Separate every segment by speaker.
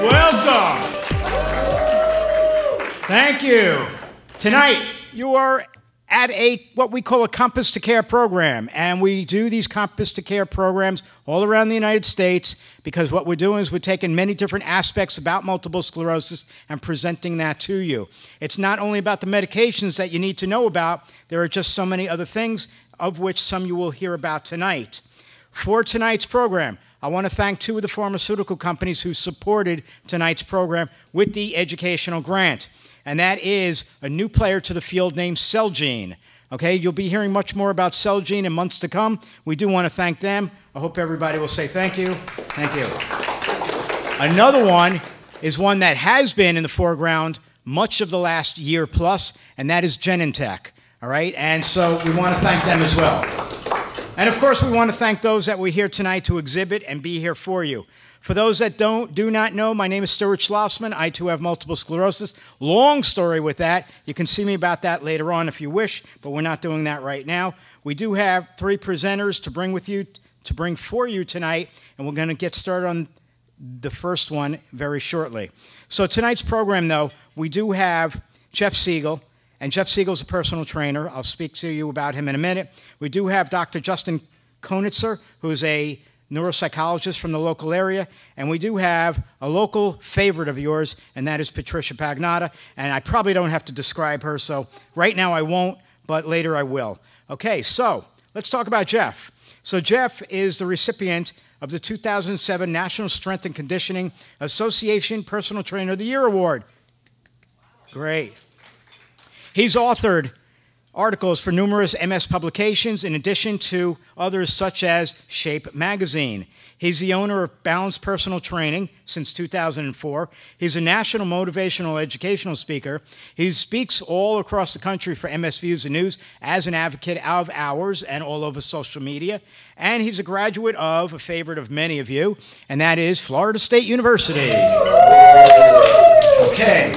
Speaker 1: Welcome. Thank you. Tonight, you are at what we call a Compass to Care program, and we do these Compass to Care programs all around the United States because what we're doing is we're taking many different aspects about multiple sclerosis and presenting that to you. It's not only about the medications that you need to know about, there are just so many other things, of which some you will hear about tonight. For tonight's program, I want to thank two of the pharmaceutical companies who supported tonight's program with the educational grant. And that is a new player to the field named Celgene. Okay, you'll be hearing much more about Celgene in months to come. We do want to thank them. I hope everybody will say thank you. Thank you. Another one is one that has been in the foreground much of the last year plus, and that is Genentech. All right, and so we want to thank them as well. And of course, we want to thank those that were here tonight to exhibit and be here for you. For those that do not know, my name is Stuart Schlossman. I too have multiple sclerosis. Long story with that. You can see me about that later on if you wish, but we're not doing that right now. We do have three presenters to bring for you tonight, and we're going to get started on the first one very shortly. So tonight's program, though, we do have Jeff Segal, and Jeff Segal is a personal trainer. I'll speak to you about him in a minute. We do have Dr. Justin Konitzer, who's a neuropsychologist from the local area, and we do have a local favorite of yours, and that is Patricia Pagnotta, and I probably don't have to describe her, so right now I won't, but later I will. Okay, so let's talk about Jeff. So Jeff is the recipient of the 2007 National Strength and Conditioning Association Personal Trainer of the Year Award. Great. He's authored articles for numerous MS publications, in addition to others such as Shape Magazine. He's the owner of Balanced Personal Training since 2004. He's a national motivational educational speaker. He speaks all across the country for MS Views and News as an advocate of ours and all over social media. And he's a graduate of a favorite of many of you, and that is Florida State University. Okay.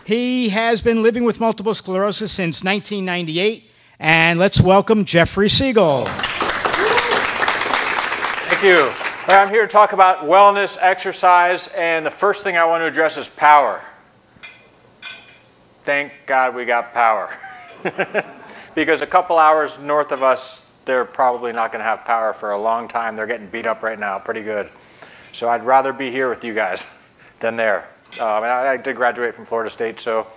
Speaker 1: He has been living with multiple sclerosis since 1998, and let's welcome Jeffrey Segal.
Speaker 2: Thank you. I'm here to talk about wellness, exercise, and the first thing I want to address is power. Thank God we got power. Because a couple hours north of us, they're probably not going to have power for a long time. They're getting beat up right now pretty good. So I'd rather be here with you guys than there. I did graduate from Florida State, so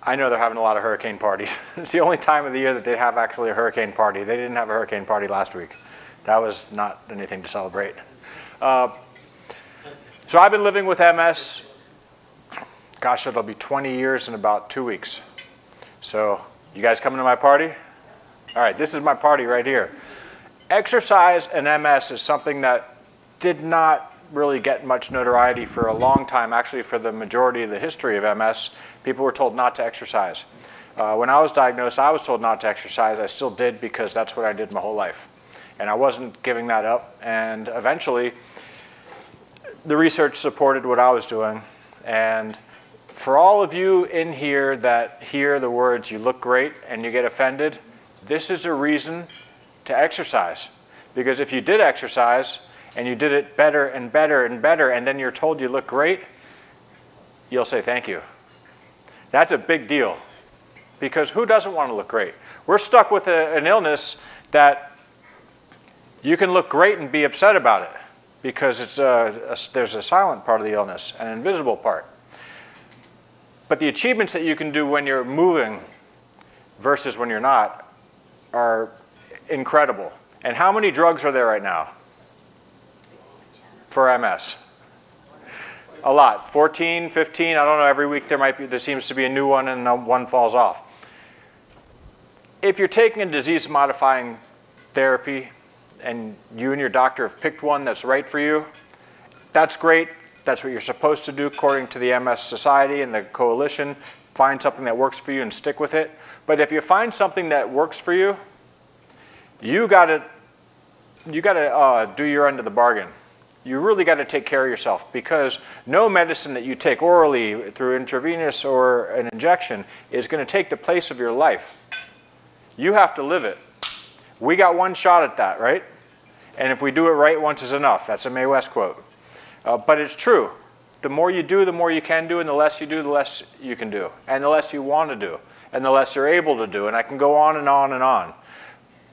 Speaker 2: I know they're having a lot of hurricane parties. It's the only time of the year that they have actually a hurricane party. They didn't have a hurricane party last week. That was not anything to celebrate. So I've been living with MS, gosh, it'll be 20 years in about 2 weeks. So you guys coming to my party? All right, this is my party right here. Exercise and MS is something that did not really get much notoriety for a long time. Actually, for the majority of the history of MS, people were told not to exercise. When I was diagnosed, I was told not to exercise. I still did because that's what I did my whole life. And I wasn't giving that up. And eventually, the research supported what I was doing. And for all of you in here that hear the words, "you look great," and you get offended, this is a reason to exercise. Because if you did exercise, and you did it better and better and better, and then you're told you look great, you'll say thank you. That's a big deal, because who doesn't want to look great? We're stuck with an illness that you can look great and be upset about it, because there's a silent part of the illness, an invisible part. But the achievements that you can do when you're moving versus when you're not are incredible. And how many drugs are there right now for MS? A lot. 14, 15, I don't know, every week there seems to be a new one and one falls off. If you're taking a disease-modifying therapy and you and your doctor have picked one that's right for you, that's great. That's what you're supposed to do according to the MS Society and the Coalition. Find something that works for you and stick with it. But if you find something that works for you, you gotta do your end of the bargain. You really got to take care of yourself, because no medicine that you take orally through intravenous or an injection is going to take the place of your life. You have to live it. We got one shot at that, right? And if we do it right, once is enough. That's a Mae West quote. But it's true. the more you do, the more you can do, and the less you do, the less you can do, and the less you want to do, and the less you're able to do, and I can go on and on and on.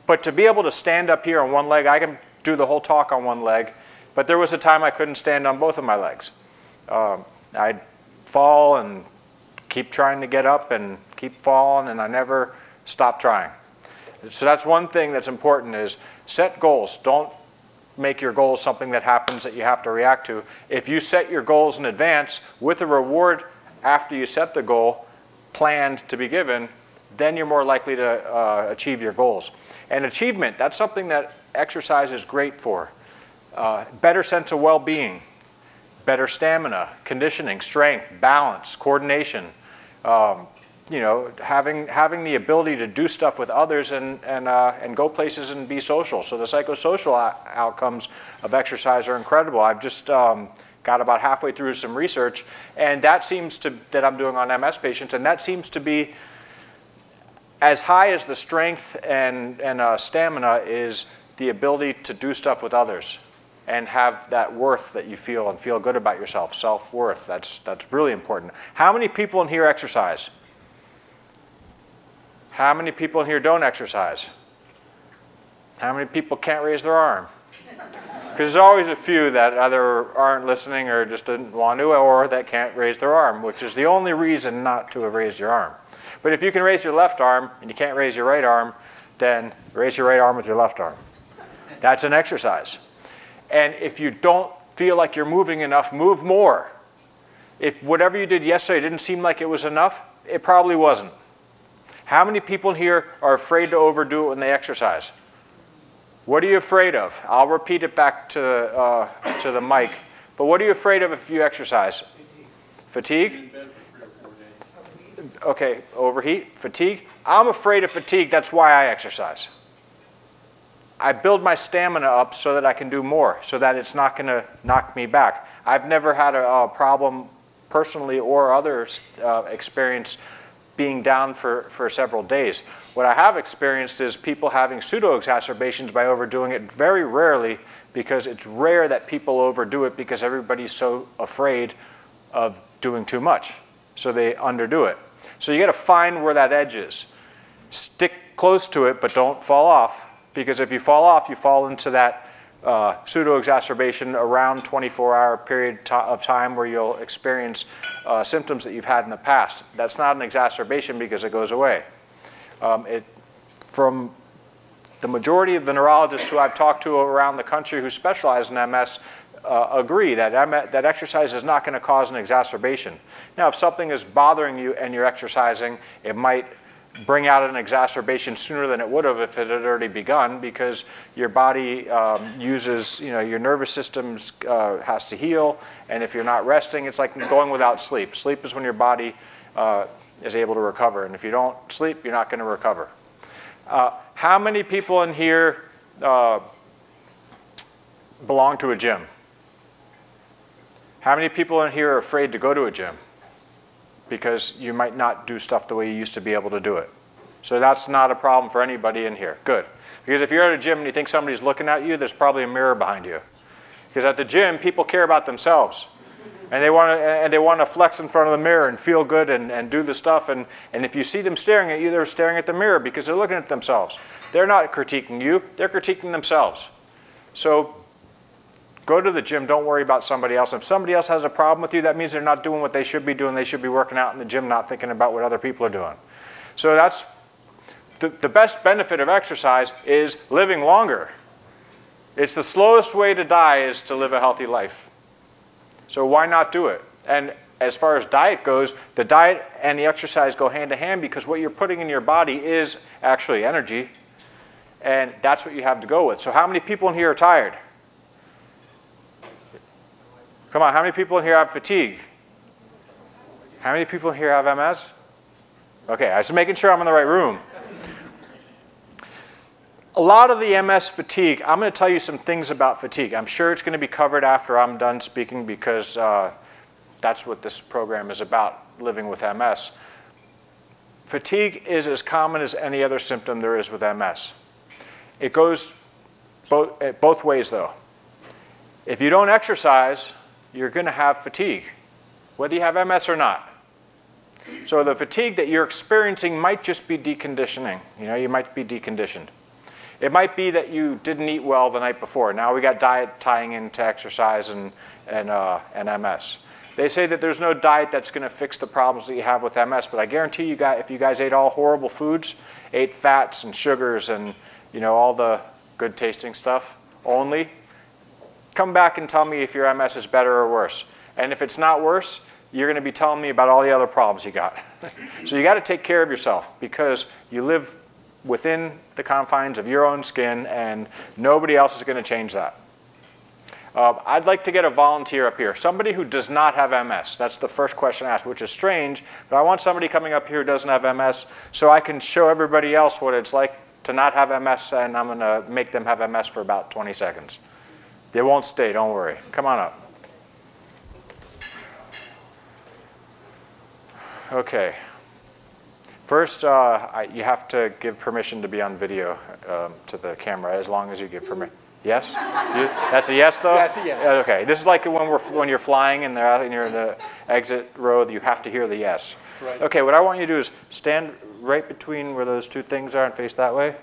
Speaker 2: But to be able to stand up here on one leg, I can do the whole talk on one leg, but there was a time I couldn't stand on both of my legs. I'd fall and keep trying to get up and keep falling, and I never stopped trying. So that's one thing that's important, is set goals. Don't make your goals something that happens that you have to react to. If you set your goals in advance with a reward after you set the goal planned to be given, then you're more likely to achieve your goals. And achievement, that's something that exercise is great for. Better sense of well-being, better stamina, conditioning, strength, balance, coordination. You know, having the ability to do stuff with others and go places and be social. So the psychosocial outcomes of exercise are incredible. I've just got about halfway through some research, and that I'm doing on MS patients, and that seems to be as high as the strength and stamina is the ability to do stuff with others and have that worth that you feel and feel good about yourself, self-worth. That's really important. How many people in here exercise? How many people in here don't exercise? How many people can't raise their arm? Because there's always a few that either aren't listening or just didn't want to, or that can't raise their arm, which is the only reason not to have raised your arm. But if you can raise your left arm and you can't raise your right arm, then raise your right arm with your left arm. That's an exercise. And if you don't feel like you're moving enough, move more. If whatever you did yesterday didn't seem like it was enough, it probably wasn't. How many people here are afraid to overdo it when they exercise? What are you afraid of? I'll repeat it back to the mic. But what are you afraid of if you exercise? Fatigue? Okay, overheat, fatigue. I'm afraid of fatigue. That's why I exercise. I build my stamina up so that I can do more, so that it's not going to knock me back. I've never had a problem personally or others experience being down for several days. What I have experienced is people having pseudo-exacerbations by overdoing it, very rarely, because it's rare that people overdo it because everybody's so afraid of doing too much. So they underdo it. So you got to find where that edge is. Stick close to it, but don't fall off, because if you fall off, you fall into that pseudo-exacerbation around 24-hour period of time where you'll experience symptoms that you've had in the past. That's not an exacerbation because it goes away. From the majority of the neurologists who I've talked to around the country who specialize in MS agree that exercise is not going to cause an exacerbation. Now, if something is bothering you and you're exercising, it might bring out an exacerbation sooner than it would have if it had already begun, because your body uses, your nervous system has to heal, and if you're not resting, it's like going without sleep. Sleep is when your body is able to recover, and if you don't sleep, you're not going to recover. How many people in here belong to a gym? How many people in here are afraid to go to a gym because you might not do stuff the way you used to be able to do it? So that's not a problem for anybody in here. Good. Because if you're at a gym and you think somebody's looking at you, there's probably a mirror behind you. Because at the gym, people care about themselves. And they want to flex in front of the mirror and feel good and do the stuff. And if you see them staring at you, they're staring at the mirror because they're looking at themselves. They're not critiquing you. They're critiquing themselves. So go to the gym. Don't worry about somebody else. If somebody else has a problem with you, that means they're not doing what they should be doing. They should be working out in the gym, not thinking about what other people are doing. So that's the best benefit of exercise is living longer. It's the slowest way to die is to live a healthy life. So why not do it? And as far as diet goes, the diet and the exercise go hand to hand, because what you're putting in your body is actually energy, and that's what you have to go with. So how many people in here are tired? Come on, how many people in here have fatigue? How many people in here have MS? Okay, I was just making sure I'm in the right room. A lot of the MS fatigue, I'm going to tell you some things about fatigue. I'm sure it's going to be covered after I'm done speaking, because that's what this program is about, living with MS. Fatigue is as common as any other symptom there is with MS. It goes both ways, though. If you don't exercise, you're going to have fatigue. whether you have MS or not. So the fatigue that you're experiencing might just be deconditioning. You know, you might be deconditioned. It might be that you didn't eat well the night before. Now we got diet tying into exercise and MS. They say that there's no diet that's going to fix the problems that you have with MS, but I guarantee you guys, if you guys ate all horrible foods, ate fats and sugars and, you know, all the good tasting stuff only, come back and tell me if your MS is better or worse. And if it's not worse, you're going to be telling me about all the other problems you got. So you got to take care of yourself because you live within the confines of your own skin and nobody else is going to change that. I'd like to get a volunteer up here, somebody who does not have MS. That's the first question asked, which is strange, but I want somebody coming up here who doesn't have MS so I can show everybody else what it's like to not have MS, and I'm going to make them have MS for about 20 seconds. They won't stay, don't worry. Come on up. Okay. First, you have to give permission to be on video to the camera, as long as you give permission. Yes? That's a yes, though?
Speaker 3: That's a yes.
Speaker 2: Okay. This is like when you're flying and you're in the exit row, you have to hear the yes.
Speaker 3: Right.
Speaker 2: Okay, what I want you to do is stand right between where those two things are and face that way.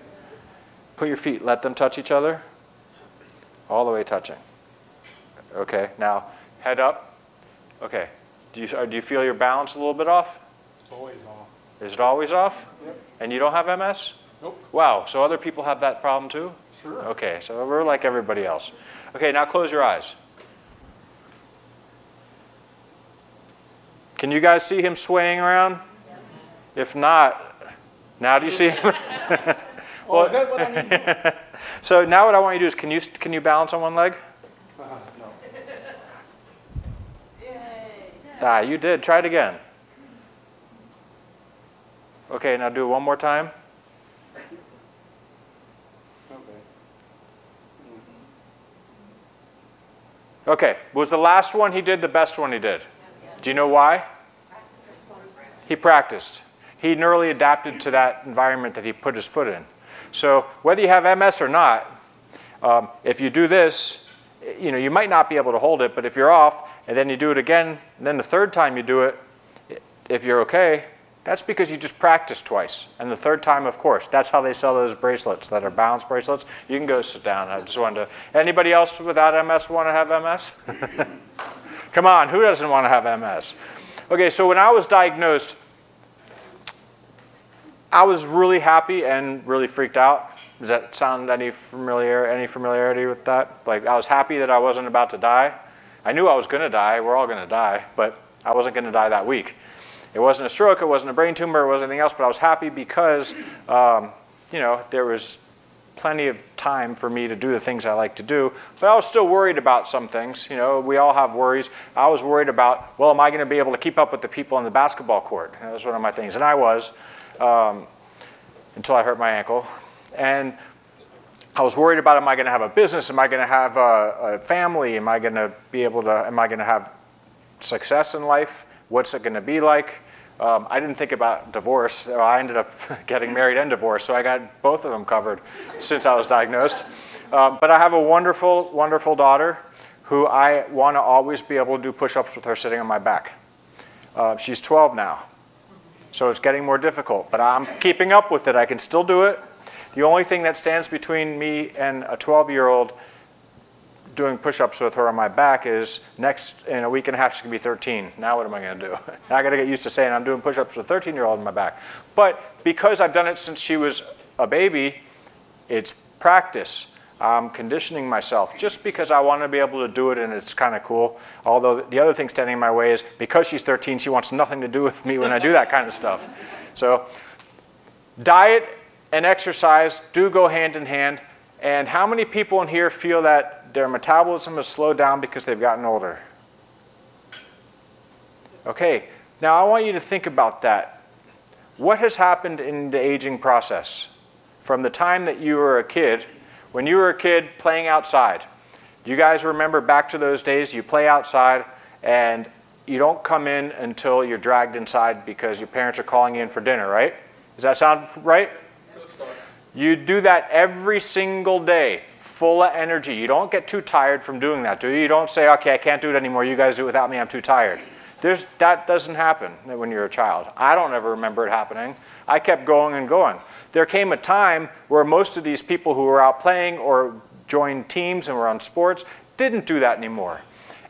Speaker 2: Put your feet, let them touch each other. All the way touching. Okay, now head up. Okay, do you feel your balance a little bit off?
Speaker 3: It's always off.
Speaker 2: Is it always off?
Speaker 3: Yep.
Speaker 2: And you don't have MS?
Speaker 3: Nope.
Speaker 2: Wow, so other people have that problem too?
Speaker 3: Sure.
Speaker 2: Okay, so we're like everybody else. Okay, now close your eyes. Can you guys see him swaying around? Yep. If not, now do you see him?
Speaker 3: Well, is that what I need to do?
Speaker 2: So now what I want you to do is, can you balance on one leg?
Speaker 3: No.
Speaker 2: Ah, you did. Try it again. Okay, now do it one more time. Okay, was the last one he did the best one he did? Do you know why? He practiced. He neurally adapted to that environment that he put his foot in. So whether you have MS or not, if you do this, you know, you might not be able to hold it, but if you're off and then you do it again, and then the third time you do it, if you're okay, that's because you just practiced twice. And the third time, of course, that's how they sell those bracelets that are balance bracelets. You can go sit down. I just wanted to, anybody else without MS want to have MS? Come on, who doesn't want to have MS? Okay, so when I was diagnosed, I was really happy and really freaked out. Does that sound any familiarity with that? Like, I was happy that I wasn't about to die. I knew I was going to die. We're all going to die, but I wasn't going to die that week. It wasn't a stroke, it wasn't a brain tumor, it wasn't anything else, but I was happy because, you know, there was plenty of time for me to do the things I like to do, but I was still worried about some things. You know, we all have worries. I was worried about, well, am I going to be able to keep up with the people on the basketball court? That was one of my things, and I was, until I hurt my ankle. And I was worried about, am I going to have a business? Am I going to have a family? Am I going to be able to, am I going to have success in life? What's it going to be like? I didn't think about divorce. I ended up getting married and divorced, so I got both of them covered since I was diagnosed. But I have a wonderful, wonderful daughter who I want to always be able to do push-ups with her sitting on my back. She's 12 now, so it's getting more difficult, but I'm keeping up with it. I can still do it. The only thing that stands between me and a 12-year-old doing push-ups with her on my back is in a week and a half she's going to be 13. Now what am I going to do? Now I got to get used to saying I'm doing push-ups with a 13-year-old on my back. But because I've done it since she was a baby, it's practice. I'm conditioning myself just because I want to be able to do it and it's kind of cool. Although the other thing standing in my way is because she's 13, she wants nothing to do with me when I do that kind of stuff. So diet and exercise do go hand in hand. And how many people in here feel that their metabolism has slowed down because they've gotten older? Okay, now I want you to think about that. What has happened in the aging process from the time that you were a kid, when you were a kid playing outside? Do you guys remember back to those days? You play outside and you don't come in until you're dragged inside because your parents are calling you in for dinner, right? Does that sound right? You do that every single day, full of energy. You don't get too tired from doing that, do you? You don't say, okay, I can't do it anymore. You guys do it without me. I'm too tired. That doesn't happen when you're a child. I don't ever remember it happening. I kept going and going. There came a time where most of these people who were out playing or joined teams and were on sports didn't do that anymore.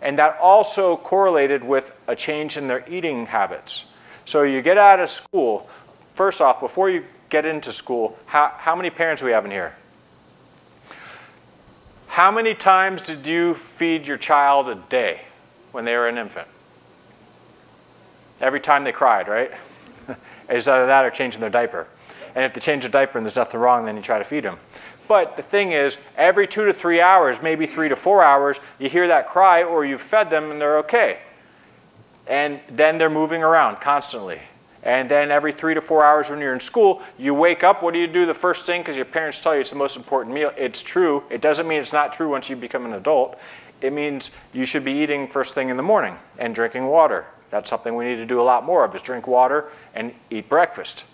Speaker 2: And that also correlated with a change in their eating habits. So you get out of school, first off, before you get into school, how many parents do we have in here? How many times did you feed your child a day when they were an infant? Every time they cried, right? It's either that or changing their diaper. And if they change their diaper and there's nothing wrong, then you try to feed them. But the thing is, every 2 to 3 hours, maybe 3 to 4 hours, you hear that cry or you've fed them and they're okay. And then they're moving around constantly. And then every 3 to 4 hours when you're in school, you wake up, what do you do the first thing? Because your parents tell you it's the most important meal. It's true. It doesn't mean it's not true once you become an adult. It means you should be eating first thing in the morning and drinking water. That's something we need to do a lot more of, is drink water and eat breakfast.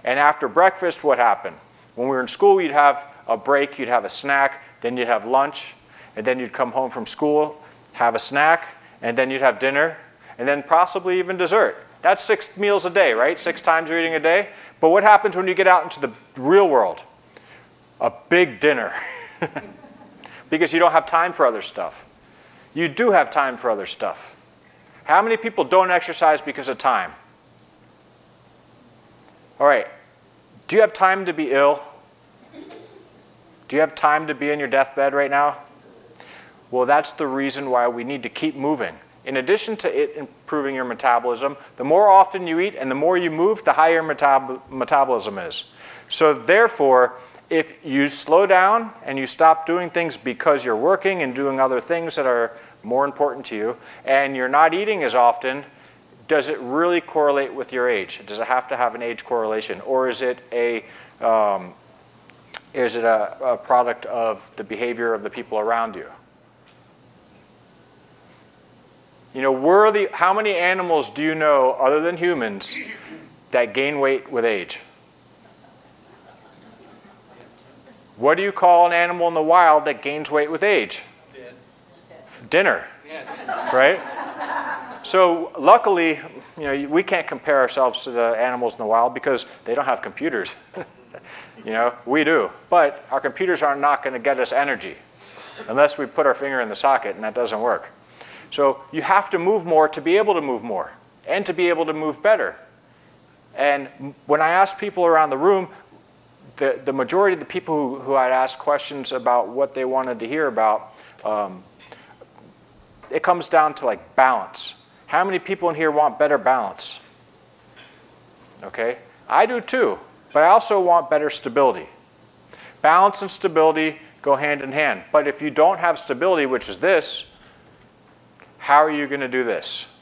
Speaker 2: And after breakfast, what happened? When we were in school, you'd have a break, you'd have a snack, then you'd have lunch, and then you'd come home from school, have a snack, and then you'd have dinner, and then possibly even dessert. That's 6 meals a day, right? 6 times you're eating a day. But what happens when you get out into the real world? A big dinner. Because you don't have time for other stuff. You do have time for other stuff. How many people don't exercise because of time? All right. Do you have time to be ill? Do you have time to be in your deathbed right now? Well, that's the reason why we need to keep moving. In addition to it improving your metabolism, the more often you eat and the more you move, the higher metabolism is. So therefore, if you slow down and you stop doing things because you're working and doing other things that are more important to you, and you're not eating as often, does it really correlate with your age? Does it have to have an age correlation? Or is it a product of the behavior of the people around you? You know, how many animals do you know, other than humans, that gain weight with age? What do you call an animal in the wild that gains weight with age? Dinner, right? So luckily, you know, we can't compare ourselves to the animals in the wild because they don't have computers. You know, we do. But our computers are not going to get us energy unless we put our finger in the socket, and that doesn't work. So you have to move more to be able to move more and to be able to move better. And when I ask people around the room, the majority of the people who I'd ask questions about what they wanted to hear about, it comes down to like balance. How many people in here want better balance? Okay, I do too, but I also want better stability. Balance and stability go hand in hand. But if you don't have stability, which is this, how are you going to do this?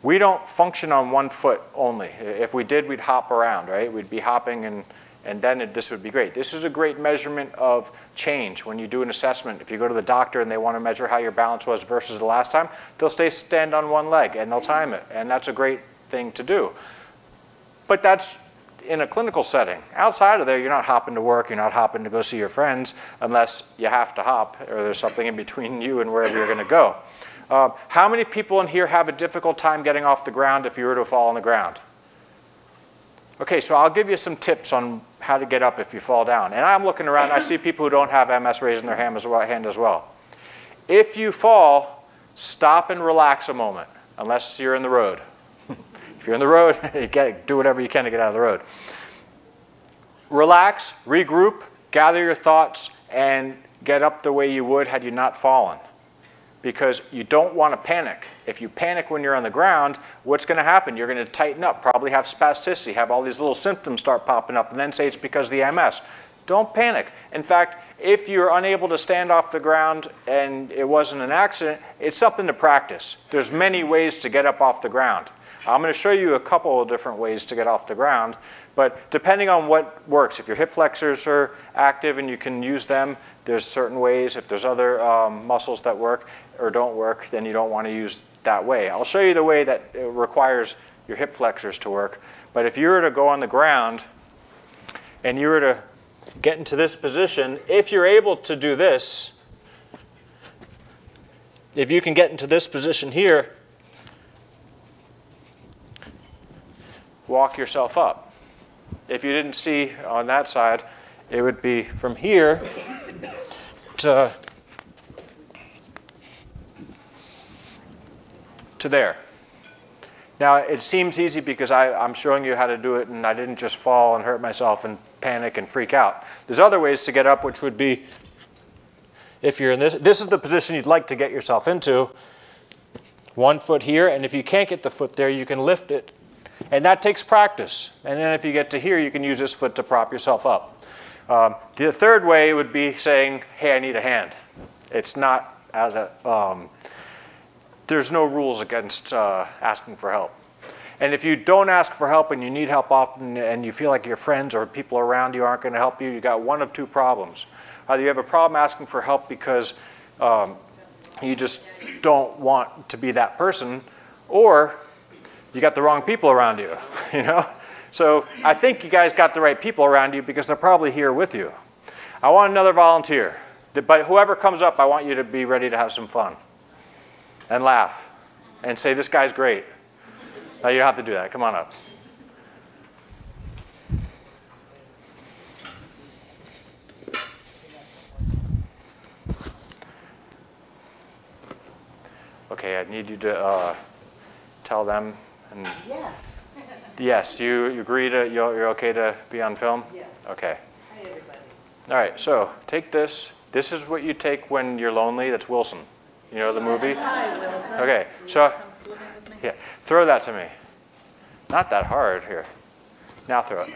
Speaker 2: We don't function on one foot only. If we did, we'd hop around, right? We'd be hopping and then this would be great. This is a great measurement of change when you do an assessment. If you go to the doctor and they want to measure how your balance was versus the last time, they'll stand on one leg and they'll time it. And that's a great thing to do. But that's in a clinical setting. Outside of there, you're not hopping to work, you're not hopping to go see your friends unless you have to hop or there's something in between you and wherever you're going to go. How many people in here have a difficult time getting off the ground if you were to fall on the ground? Okay, so I'll give you some tips on how to get up if you fall down. And I'm looking around, I see people who don't have MS raising their hand as well. If you fall, stop and relax a moment, unless you're in the road. If you're in the road, you do whatever you can to get out of the road. Relax, regroup, gather your thoughts, and get up the way you would had you not fallen. Because you don't want to panic. If you panic when you're on the ground, what's going to happen? You're going to tighten up, probably have spasticity, have all these little symptoms start popping up, and then say it's because of the MS. Don't panic. In fact, if you're unable to stand off the ground and it wasn't an accident, it's something to practice. There's many ways to get up off the ground. I'm going to show you a couple of different ways to get off the ground, but depending on what works, if your hip flexors are active and you can use them, there's certain ways. If there's other muscles that work or don't work, then you don't want to use that way. I'll show you the way that requires your hip flexors to work. But if you were to go on the ground and you were to get into this position, if you're able to do this, if you can get into this position here, walk yourself up. If you didn't see on that side, it would be from here to there. Now, it seems easy because I'm showing you how to do it, and I didn't just fall and hurt myself and panic and freak out. There's other ways to get up, which would be, if you're in this is the position you'd like to get yourself into. One foot here, and if you can't get the foot there, you can lift it. And that takes practice. And then if you get to here, you can use this foot to prop yourself up. The third way would be saying, hey, I need a hand. It's not out of the, there's no rules against asking for help. And if you don't ask for help and you need help often and you feel like your friends or people around you aren't going to help you, you got one of two problems. Either you have a problem asking for help because you just don't want to be that person, or you got the wrong people around you, you know? So I think you guys got the right people around you because they're probably here with you. I want another volunteer. But whoever comes up, I want you to be ready to have some fun and laugh and say, this guy's great. No, you don't have to do that. Come on up. Okay, I need you to tell them. And
Speaker 4: Yes.
Speaker 2: yes, you agree to, you're okay to be on film?
Speaker 4: Yes.
Speaker 2: Okay.
Speaker 4: Hi, everybody.
Speaker 2: All right, so take this. This is what you take when you're lonely. That's Wilson. You know the movie?
Speaker 4: Hi, Wilson.
Speaker 2: Okay,
Speaker 4: Will you
Speaker 2: so
Speaker 4: come swimming with me?
Speaker 2: yeah, throw that to me. Not that hard here. Now throw it.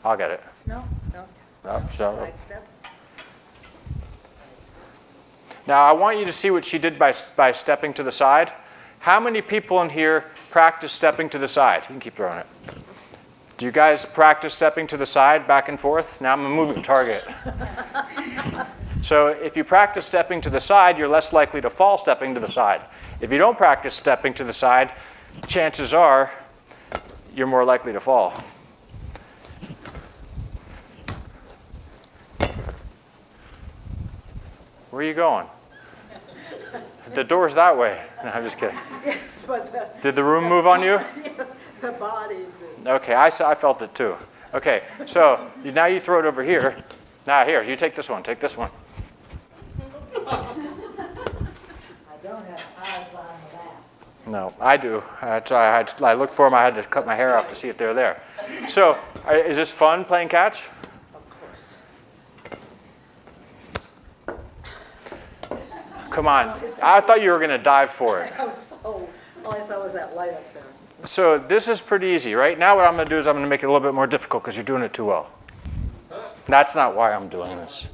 Speaker 2: I'll get it.
Speaker 4: No, no.
Speaker 2: No, so.
Speaker 4: Sidestep.
Speaker 2: Now I want you to see what she did by stepping to the side. How many people in here practice stepping to the side? You can keep throwing it. Do you guys practice stepping to the side, back and forth? Now I'm a moving target. So if you practice stepping to the side, you're less likely to fall stepping to the side. If you don't practice stepping to the side, chances are you're more likely to fall. Where are you going? The door's that way. No, I'm just kidding.
Speaker 4: Yes, but
Speaker 2: Did the room move on you?
Speaker 4: the body did.
Speaker 2: Okay, I felt it too. Okay, so now you throw it over here. Now here, you take this one. Take this one.
Speaker 4: I don't have eyes on the lap.
Speaker 2: No, I do. I looked for them. I had to cut my hair off to see if they're there. So is this fun playing catch?
Speaker 4: Of course.
Speaker 2: Come on. I thought you were going to dive for it.
Speaker 4: I was so, all I saw was that light up there.
Speaker 2: So this is pretty easy, right? Now what I'm going to do is I'm going to make it a little bit more difficult because you're doing it too well. That's not why I'm doing this.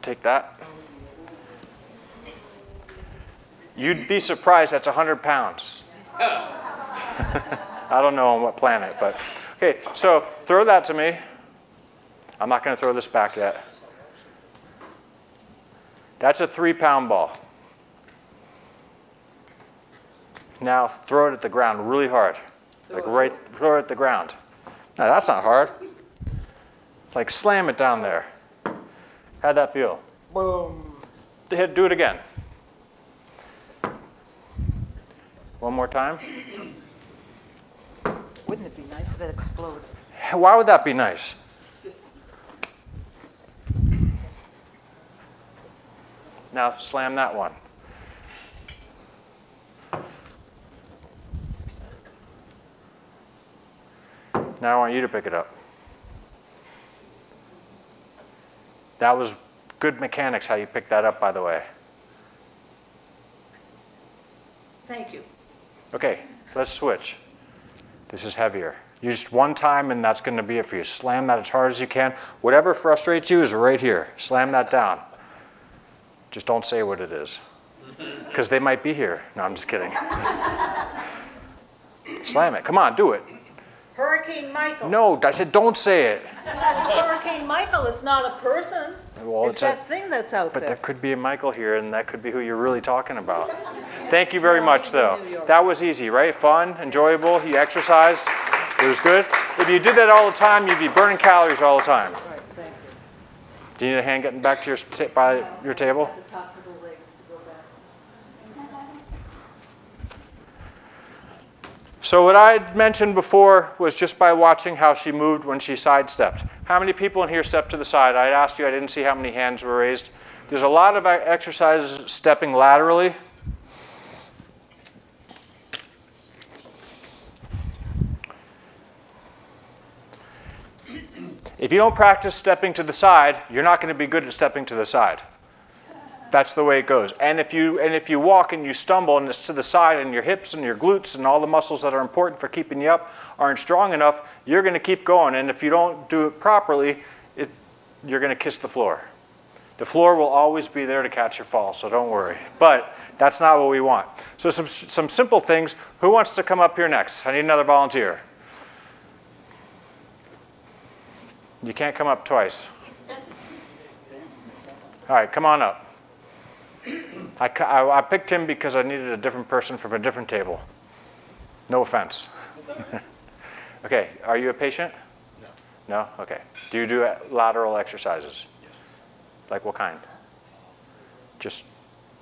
Speaker 2: Take that. You'd be surprised that's 100 pounds. I don't know on what planet, but okay, so throw that to me. I'm not going to throw this back yet. That's a 3-pound ball. Now throw it at the ground really hard. Throw it at the ground. Now that's not hard. Like slam it down there. How'd that feel?
Speaker 4: Boom.
Speaker 2: Do it again. One more time.
Speaker 4: Wouldn't it be nice if it exploded?
Speaker 2: Why would that be nice? Now slam that one. Now I want you to pick it up. That was good mechanics how you picked that up, by the way.
Speaker 4: Thank you.
Speaker 2: Okay, let's switch. This is heavier. You just one time and that's going to be it for you. Slam that as hard as you can. Whatever frustrates you is right here. Slam that down. Just don't say what it is, because they might be here. No, I'm just kidding. Slam it. Come on, do it.
Speaker 4: Hurricane Michael.
Speaker 2: No, I said don't say it.
Speaker 4: It's Hurricane Michael. It's not a person.
Speaker 2: Well,
Speaker 4: it's that thing that's out
Speaker 2: But
Speaker 4: there.
Speaker 2: there could be a Michael here, and that could be who you're really talking about. Thank you very much, though. That was easy, right? Fun, enjoyable. You exercised. It was good. If you did that all the time, you'd be burning calories all the time.
Speaker 4: Right, thank you.
Speaker 2: Do you need a hand getting back to by your table?
Speaker 4: At the top of the legs to go back.
Speaker 2: So what I had mentioned before was just by watching how she moved when she sidestepped. How many people in here stepped to the side? I asked you, I didn't see how many hands were raised. There's a lot of exercises stepping laterally. If you don't practice stepping to the side, you're not going to be good at stepping to the side. That's the way it goes. And if you walk and you stumble and it's to the side and your hips and your glutes and all the muscles that are important for keeping you up aren't strong enough, you're going to keep going. And if you don't do it properly, you're going to kiss the floor. The floor will always be there to catch your fall, so don't worry. But that's not what we want. So some simple things. Who wants to come up here next? I need another volunteer. You can't come up twice. All right, come on up. I picked him because I needed a different person from a different table. No offense. Okay, are you a patient?
Speaker 3: No.
Speaker 2: No? Okay. Do you do lateral exercises?
Speaker 3: Yes.
Speaker 2: Like what kind? Just,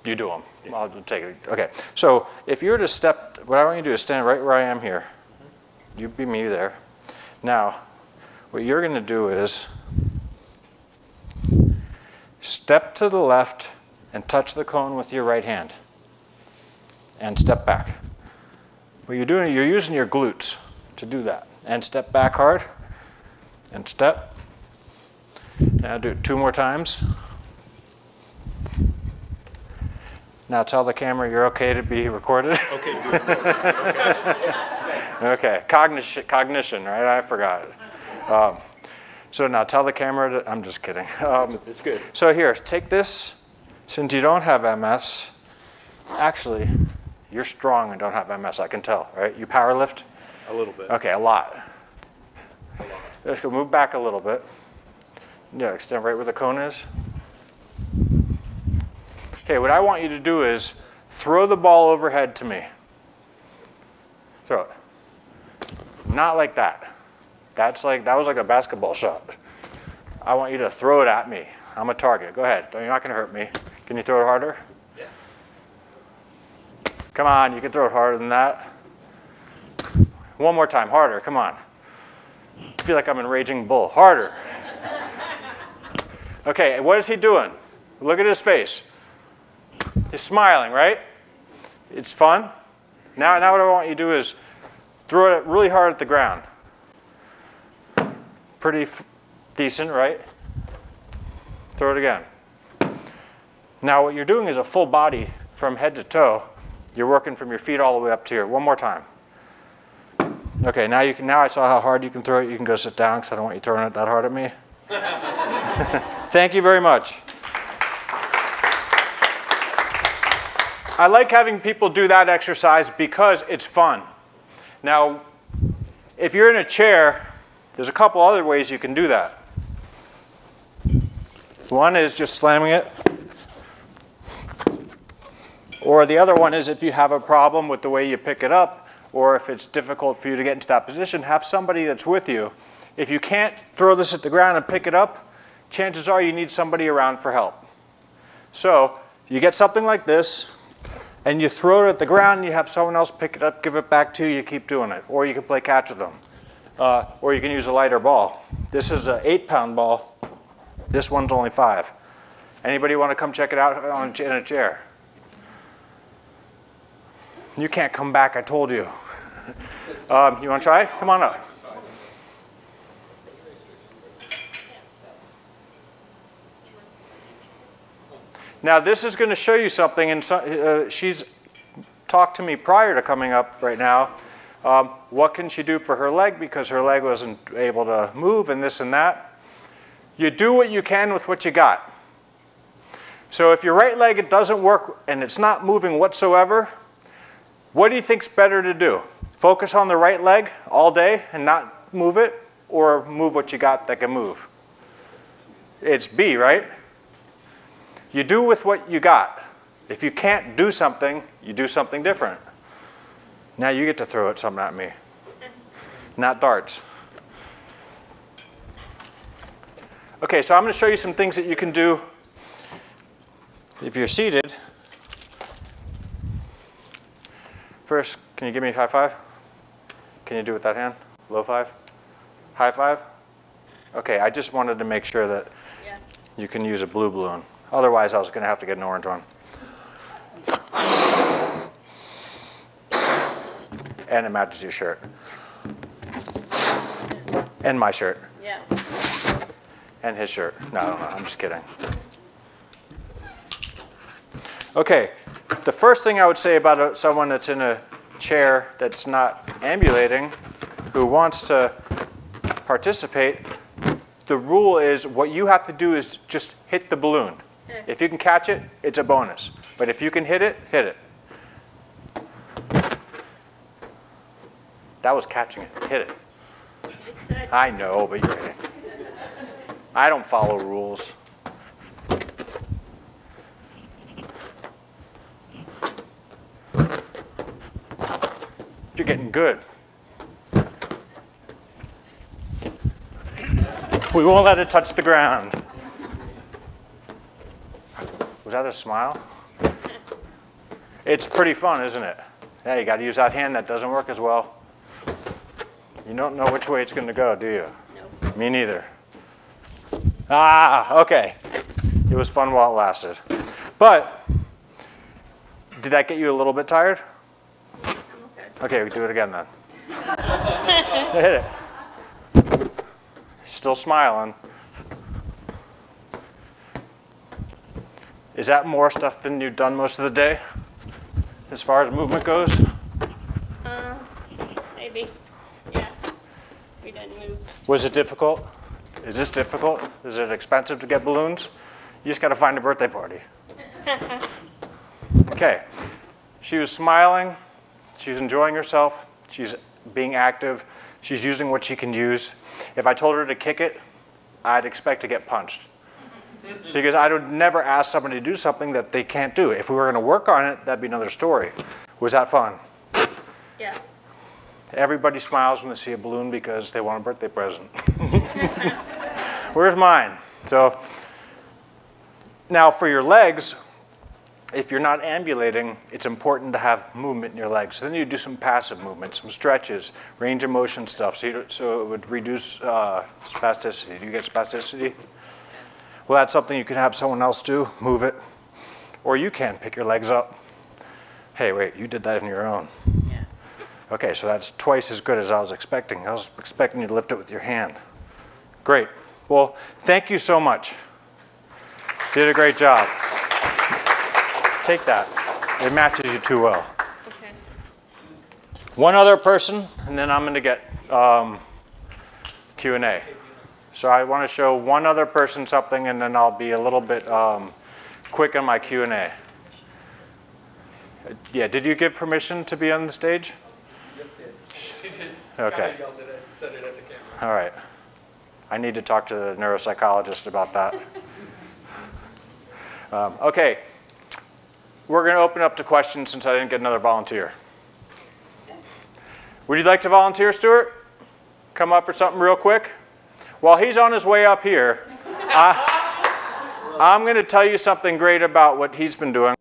Speaker 2: you do them. Yeah. I'll take it. Okay, so if you were to step, what I want you to do is stand right where I am here. You be me there. Now, what you're going to do is step to the left and touch the cone with your right hand. And step back. What you're doing, you're using your glutes to do that. And step back hard. And step. Now do it 2 more times. Now tell the camera you're okay to be recorded.
Speaker 3: Okay, good.
Speaker 2: Okay, cognition, right? I forgot. So now tell the camera to, I'm just kidding.
Speaker 3: It's good.
Speaker 2: So here, take this. Since you don't have MS, actually, you're strong and don't have MS, I can tell, right? You power lift?
Speaker 3: A little bit.
Speaker 2: Okay, a lot. Let's go move back a little bit. Yeah, extend right where the cone is. Okay, what I want you to do is throw the ball overhead to me. Throw it. Not like that. That was like a basketball shot. I want you to throw it at me. I'm a target. Go ahead. You're not going to hurt me. Can you throw it harder?
Speaker 3: Yeah.
Speaker 2: Come on, you can throw it harder than that. One more time, harder. Come on. I feel like I'm in Raging Bull. Harder. Okay, what is he doing? Look at his face. He's smiling, right? It's fun. Now what I want you to do is throw it really hard at the ground. Pretty decent, right? Throw it again. Now what you're doing is a full body from head to toe. You're working from your feet all the way up to here. One more time. Okay, now I saw how hard you can throw it. You can go sit down because I don't want you throwing it that hard at me. Thank you very much. I like having people do that exercise because it's fun. Now, if you're in a chair, there's a couple other ways you can do that. One is just slamming it. Or the other one is if you have a problem with the way you pick it up, or if it's difficult for you to get into that position, have somebody that's with you. If you can't throw this at the ground and pick it up, chances are you need somebody around for help. So you get something like this, and you throw it at the ground, and you have someone else pick it up, give it back to you, you keep doing it. Or you can play catch with them. Or you can use a lighter ball. This is an 8-pound ball. This one's only 5. Anybody want to come check it out in a chair? You can't come back, I told you. You want to try? Come on up. Now this is going to show you something, and she's talked to me prior to coming up right now. What can she do for her leg because her leg wasn't able to move and this and that. You do what you can with what you got. So if your right leg it doesn't work and it's not moving whatsoever, what do you think's better to do? Focus on the right leg all day and not move it, or move what you got that can move? It's B, right? You do with what you got. If you can't do something, you do something different. Now you get to throw something at me. Not darts. Okay, so I'm going to show you some things that you can do if you're seated. First, can you give me a high five? Can you do it with that hand? Low five? High five? Okay, I just wanted to make sure that you can use a blue balloon. Otherwise, I was going to have to get an orange one. And it matches your shirt. And my shirt.
Speaker 4: Yeah.
Speaker 2: And his shirt. No, I'm just kidding. Okay, the first thing I would say about someone that's in a chair that's not ambulating, who wants to participate, the rule is what you have to do is just hit the balloon. If you can catch it, it's a bonus. But if you can hit it, hit it. That was catching it. Hit it. I know, but you're hitting. I don't follow rules. You're getting good. We won't let it touch the ground. Was that a smile? It's pretty fun, isn't it? Yeah, you got to use that hand. That doesn't work as well. You don't know which way it's going to go, do you? No. Me neither. Ah, okay. It was fun while it lasted. But did that get you a little bit tired?
Speaker 4: I'm okay.
Speaker 2: Okay, we do it again then. Hit it. Still smiling. Is that more stuff than you've done most of the day, as far as movement goes?
Speaker 4: Maybe. Yeah. We didn't move.
Speaker 2: Was it difficult? Is this difficult? Is it expensive to get balloons? You just got to find a birthday party. Okay. She was smiling. She's enjoying herself. She's being active. She's using what she can use. If I told her to kick it, I'd expect to get punched. Because I would never ask somebody to do something that they can't do. If we were going to work on it, that'd be another story. Was that fun?
Speaker 4: Yeah.
Speaker 2: Everybody smiles when they see a balloon because they want a birthday present. Where's mine? So now for your legs, if you're not ambulating, it's important to have movement in your legs. So then you do some passive movement, some stretches, range of motion stuff, so it would reduce spasticity. Do you get spasticity? Well, that's something you can have someone else do, move it. Or you can pick your legs up. Hey, wait, you did that on your own.
Speaker 4: Yeah.
Speaker 2: Okay, so that's twice as good as I was expecting. I was expecting you to lift it with your hand. Great. Well, thank you so much. Did a great job. Take that. It matches you too well.
Speaker 4: Okay.
Speaker 2: One other person, and then I'm going to get Q&A. So I want to show one other person something, and then I'll be a little bit quick on my Q&A. Yeah, did you give permission to be on the stage?
Speaker 3: Yes, she did.
Speaker 2: Okay.
Speaker 3: Said it at the camera.
Speaker 2: All right. I need to talk to the neuropsychologist about that. Okay. We're going to open up to questions since I didn't get another volunteer. Would you like to volunteer, Stuart? Come up for something real quick? While he's on his way up here, I'm going to tell you something great about what he's been doing.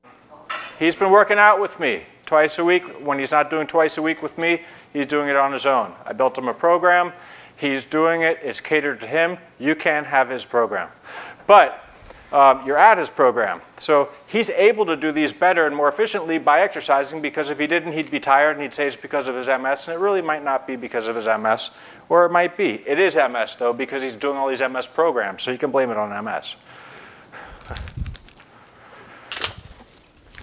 Speaker 2: He's been working out with me twice a week. When he's not doing twice a week with me, he's doing it on his own. I built him a program. He's doing it. It's catered to him. You can have his program. But you're at his program. So he's able to do these better and more efficiently by exercising, because if he didn't, he'd be tired and he'd say it's because of his MS, and it really might not be because of his MS, or it might be. It is MS, though, because he's doing all these MS programs, so you can blame it on MS.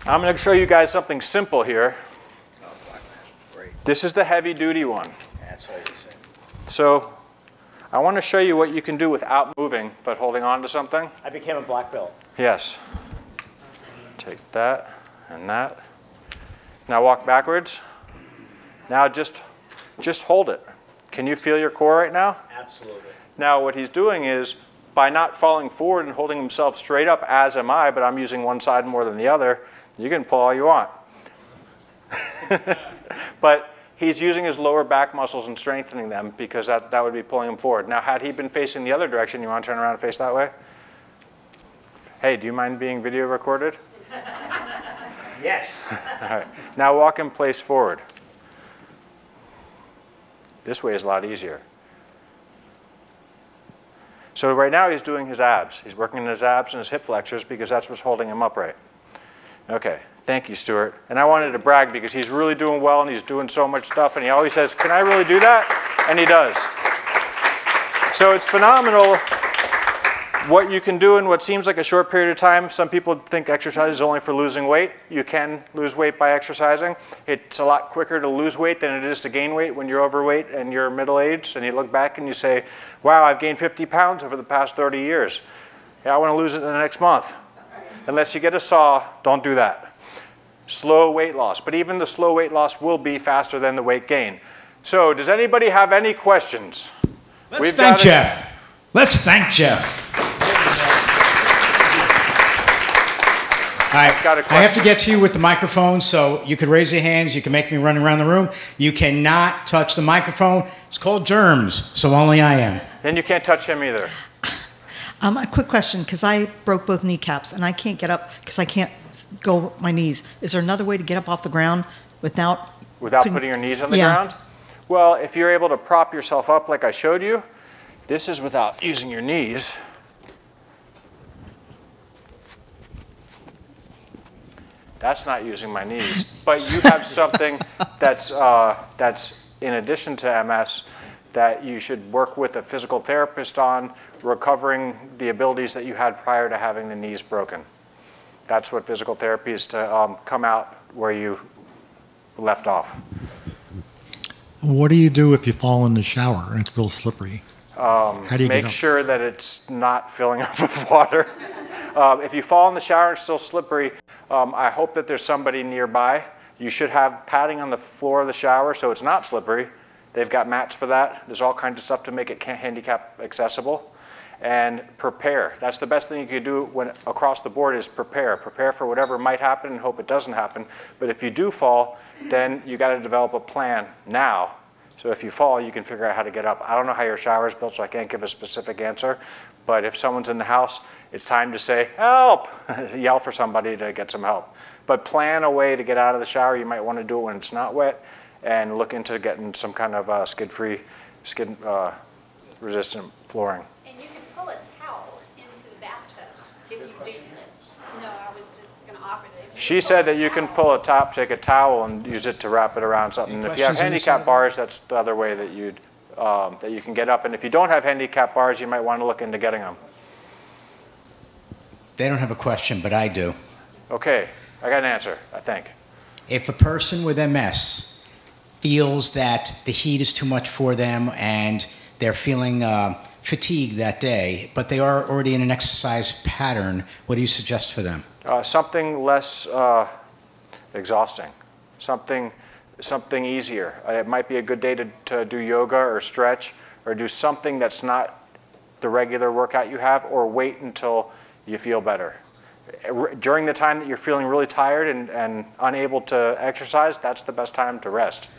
Speaker 2: I'm going to show you guys something simple here.
Speaker 1: Oh, black man. Great.
Speaker 2: This is the heavy-duty one.
Speaker 1: That's what you're saying.
Speaker 2: So I want to show you what you can do without moving, but holding on to something.
Speaker 1: I became a black belt.
Speaker 2: Yes. Take that and that. Now walk backwards. Now just hold it. Can you feel your core right now?
Speaker 1: Absolutely.
Speaker 2: Now what he's doing is, by not falling forward and holding himself straight up, as am I, but I'm using one side more than the other, you can pull all you want. But he's using his lower back muscles and strengthening them because that would be pulling him forward. Now, had he been facing the other direction, you want to turn around and face that way? Hey, do you mind being video recorded?
Speaker 1: Yes.
Speaker 2: All right. Now walk in place forward. This way is a lot easier. So right now he's doing his abs. He's working his abs and his hip flexors because that's what's holding him upright. Okay, thank you, Stuart. And I wanted to brag because he's really doing well and he's doing so much stuff and he always says, can I really do that? And he does. So it's phenomenal what you can do in what seems like a short period of time. Some people think exercise is only for losing weight. You can lose weight by exercising. It's a lot quicker to lose weight than it is to gain weight when you're overweight and you're middle-aged and you look back and you say, wow, I've gained 50 pounds over the past 30 years. Yeah, I want to lose it in the next month. Unless you get a saw, don't do that. Slow weight loss, but even the slow weight loss will be faster than the weight gain. So does anybody have any questions?
Speaker 1: Let's thank Jeff. Let's thank Jeff. I have to get to you with the microphone, so you could raise your hands. You can make me run around the room. You cannot touch the microphone. It's called germs, so only I am.
Speaker 2: And you can't touch him either.
Speaker 5: A quick question, because I broke both kneecaps, and I can't get up because I can't go my knees. Is there another way to get up off the ground without
Speaker 2: putting your knees on the ground? Well, if you're able to prop yourself up like I showed you, this is without using your knees. That's not using my knees. But you have something that's in addition to MS that you should work with a physical therapist on, recovering the abilities that you had prior to having the knees broken. That's what physical therapy is, to come out where you left off.
Speaker 6: What do you do if you fall in the shower and it's real slippery? How do you
Speaker 2: make sure that it's not filling up with water. If you fall in the shower and it's still slippery, I hope that there's somebody nearby. You should have padding on the floor of the shower so it's not slippery. They've got mats for that. There's all kinds of stuff to make it handicap accessible. And prepare. That's the best thing you can do when across the board is prepare. Prepare for whatever might happen and hope it doesn't happen. But if you do fall, then you got to develop a plan now. So if you fall, you can figure out how to get up. I don't know how your shower is built, so I can't give a specific answer. But if someone's in the house, it's time to say, help! Yell for somebody to get some help. But plan a way to get out of the shower. You might want to do it when it's not wet and look into getting some kind of skid-free, skid-resistant flooring.
Speaker 4: And you can pull a towel into the bathtub if you do it. No, I was just going to offer that.
Speaker 2: She said that you can pull a top, take a towel, and use it to wrap it around something. If you have handicap bars, that's the other way that you can get up. And if you don't have handicap bars, you might want to look into getting them.
Speaker 1: They don't have a question, but I do.
Speaker 2: Okay, I got an answer, I think.
Speaker 1: If a person with MS feels that the heat is too much for them and they're feeling fatigued that day, but they are already in an exercise pattern, what do you suggest for them?
Speaker 2: Something less exhausting, something easier. It might be a good day to do yoga or stretch or do something that's not the regular workout you have, or wait until you feel better. During the time that you're feeling really tired and unable to exercise, that's the best time to rest.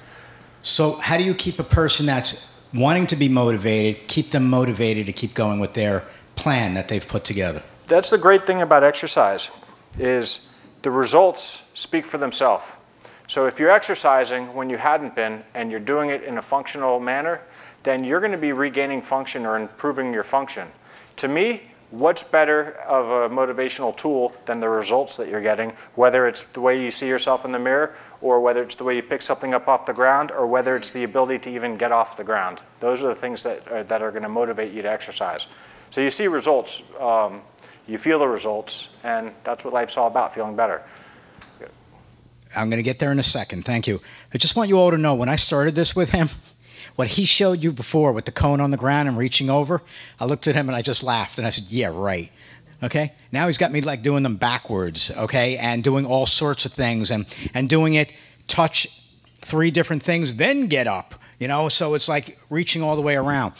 Speaker 1: So how do you keep a person that's wanting to be motivated, keep them motivated to keep going with their plan that they've put together? That's the great thing about exercise, is the results speak for themselves. So if you're exercising when you hadn't been and you're doing it in a functional manner, then you're going to be regaining function or improving your function. To me, what's better of a motivational tool than the results that you're getting, whether it's the way you see yourself in the mirror, or whether it's the way you pick something up off the ground, or whether it's the ability to even get off the ground. Those are the things that are going to motivate you to exercise. So you see results, you feel the results, and that's what life's all about, feeling better. I'm going to get there in a second, thank you. I just want you all to know, when I started this with him, what he showed you before with the cone on the ground and reaching over, I looked at him and I just laughed and I said, yeah, right. Okay? Now he's got me like doing them backwards, okay? And doing all sorts of things and doing it, touch 3 different things, then get up, you know? So it's like reaching all the way around.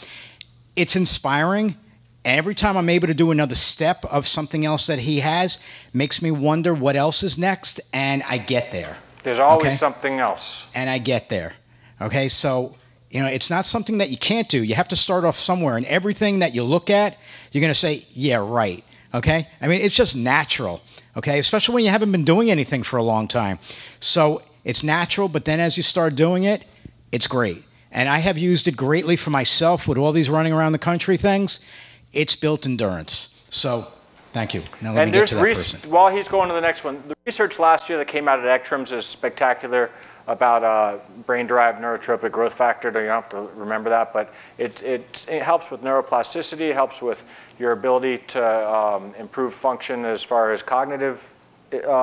Speaker 1: It's inspiring. Every time I'm able to do another step of something else that he has, makes me wonder what else is next, and I get there. There's always something else. And I get there. Okay, so it's not something that you can't do. You have to start off somewhere, and everything that you look at, you're going to say, yeah, right. Okay? I mean, it's just natural. Okay? Especially when you haven't been doing anything for a long time. So it's natural, but then as you start doing it, it's great. And I have used it greatly for myself with all these running around the country things. It's built endurance. So thank you. Now let me get to that person.
Speaker 2: While he's going to the next one, the research last year that came out at ECTRIMS is spectacular about brain-derived neurotropic growth factor. You don't have to remember that, but it helps with neuroplasticity. It helps with your ability to improve function as far as cognitive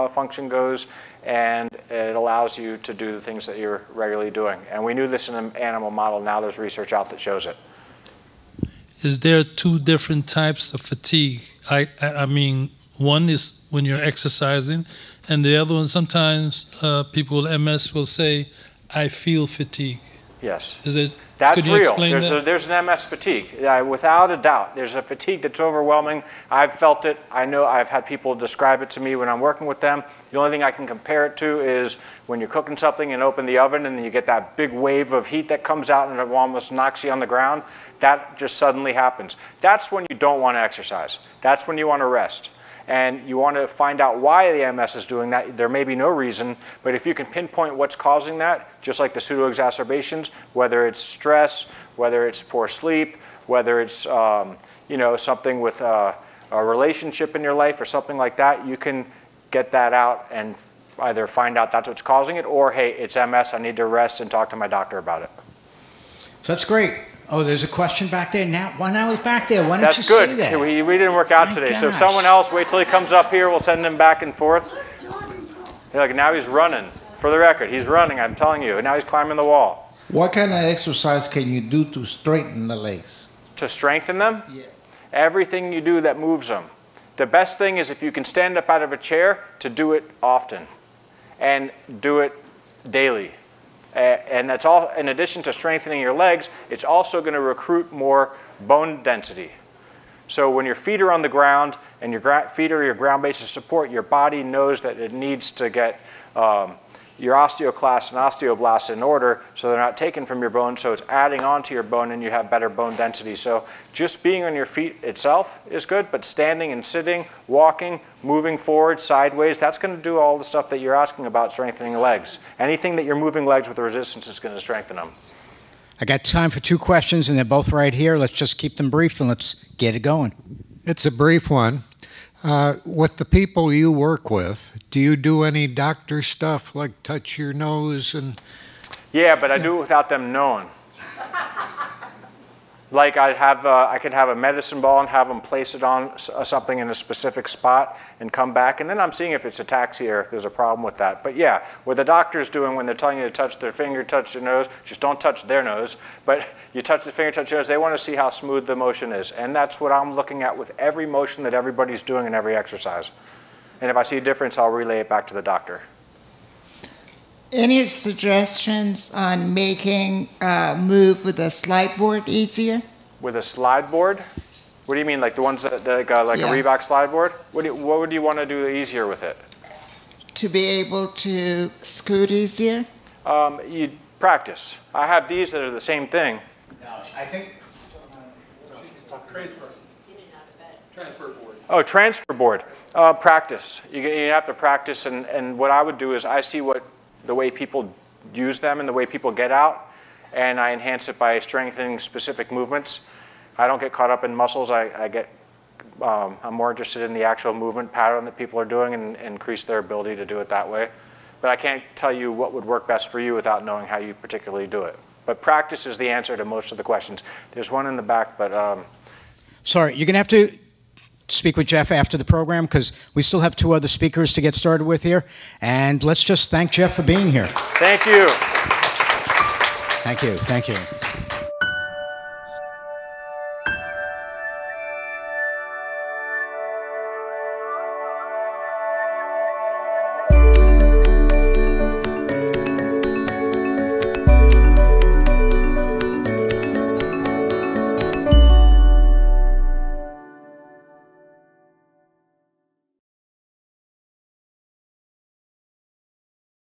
Speaker 2: function goes, and it allows you to do the things that you're regularly doing. And we knew this in an animal model. Now there's research out that shows it.
Speaker 7: Is there two different types of fatigue? I mean, one is when you're exercising, and the other one, sometimes people with MS will say, I feel fatigue.
Speaker 2: Yes.
Speaker 7: Is it?
Speaker 2: That's
Speaker 7: could you
Speaker 2: real.
Speaker 7: Explain that?
Speaker 2: There's an MS fatigue, without a doubt. There's a fatigue that's overwhelming. I've felt it. I know I've had people describe it to me when I'm working with them. The only thing I can compare it to is when you're cooking something and open the oven and you get that big wave of heat that comes out and it almost knocks you on the ground. That just suddenly happens. That's when you don't want to exercise. That's when you want to rest. And you want to find out why the MS is doing that. There may be no reason, but if you can pinpoint what's causing that, just like the pseudo-exacerbations, whether it's stress, whether it's poor sleep, whether it's something with a relationship in your life or something like that, you can get that out and either find out that's what's causing it, or hey, it's MS, I need to rest and talk to my doctor about it.
Speaker 1: So that's great. Oh, there's a question back there now. Why now he's back there? Why didn't you say that?
Speaker 2: That's good. We didn't work out today. So if someone else, wait till he comes up here. We'll send him back and forth. Look, now he's running. For the record, he's running, I'm telling you. And now he's climbing the wall.
Speaker 8: What kind of exercise can you do to straighten the legs?
Speaker 2: To strengthen them?
Speaker 8: Yeah.
Speaker 2: Everything you do that moves them. The best thing is if you can stand up out of a chair, to do it often. And do it daily. And that's all, in addition to strengthening your legs, it's also going to recruit more bone density. So when your feet are on the ground and your feet are your ground base of support, your body knows that it needs to get your osteoclasts and osteoblasts in order so they're not taken from your bone, so it's adding onto your bone and you have better bone density. So just being on your feet itself is good, but standing and sitting, walking, moving forward, sideways, that's going to do all the stuff that you're asking about strengthening legs. Anything that you're moving legs with resistance is going to strengthen them.
Speaker 1: I got time for two questions, and they're both right here. Let's just keep them brief and let's get it going.
Speaker 9: It's a brief one. With the people you work with, do you do any doctor stuff like touch your nose and?
Speaker 2: Yeah, but I do it without them knowing. Like I could have a medicine ball and have them place it on something in a specific spot and come back, and then I'm seeing if it's ataxia or if there's a problem with that. But yeah, what the doctor's doing when they're telling you to touch their finger, touch their nose, just don't touch their nose, but you touch the finger, touch your nose, they want to see how smooth the motion is. And that's what I'm looking at with every motion that everybody's doing in every exercise. And if I see a difference, I'll relay it back to the doctor.
Speaker 10: Any suggestions on making move with a slide board easier?
Speaker 2: With a slide board? What do you mean, like the ones that got like a Reebok slide board? What would you want to do easier with it?
Speaker 10: To be able to scoot easier?
Speaker 2: You practice. I have these that are the same thing.
Speaker 1: No, I think
Speaker 3: Transfer board.
Speaker 2: Oh, transfer board. Practice. You have to practice, and what I would do is I see the way people use them and the way people get out, and I enhance it by strengthening specific movements. I don't get caught up in muscles. I'm more interested in the actual movement pattern that people are doing and increase their ability to do it that way. But I can't tell you what would work best for you without knowing how you particularly do it. But practice is the answer to most of the questions. There's one in the back, but...
Speaker 1: Sorry, you're going to have to speak with Jeff after the program because we still have two other speakers to get started with here. And let's just thank Jeff for being here.
Speaker 2: Thank you.
Speaker 1: Thank you. Thank you.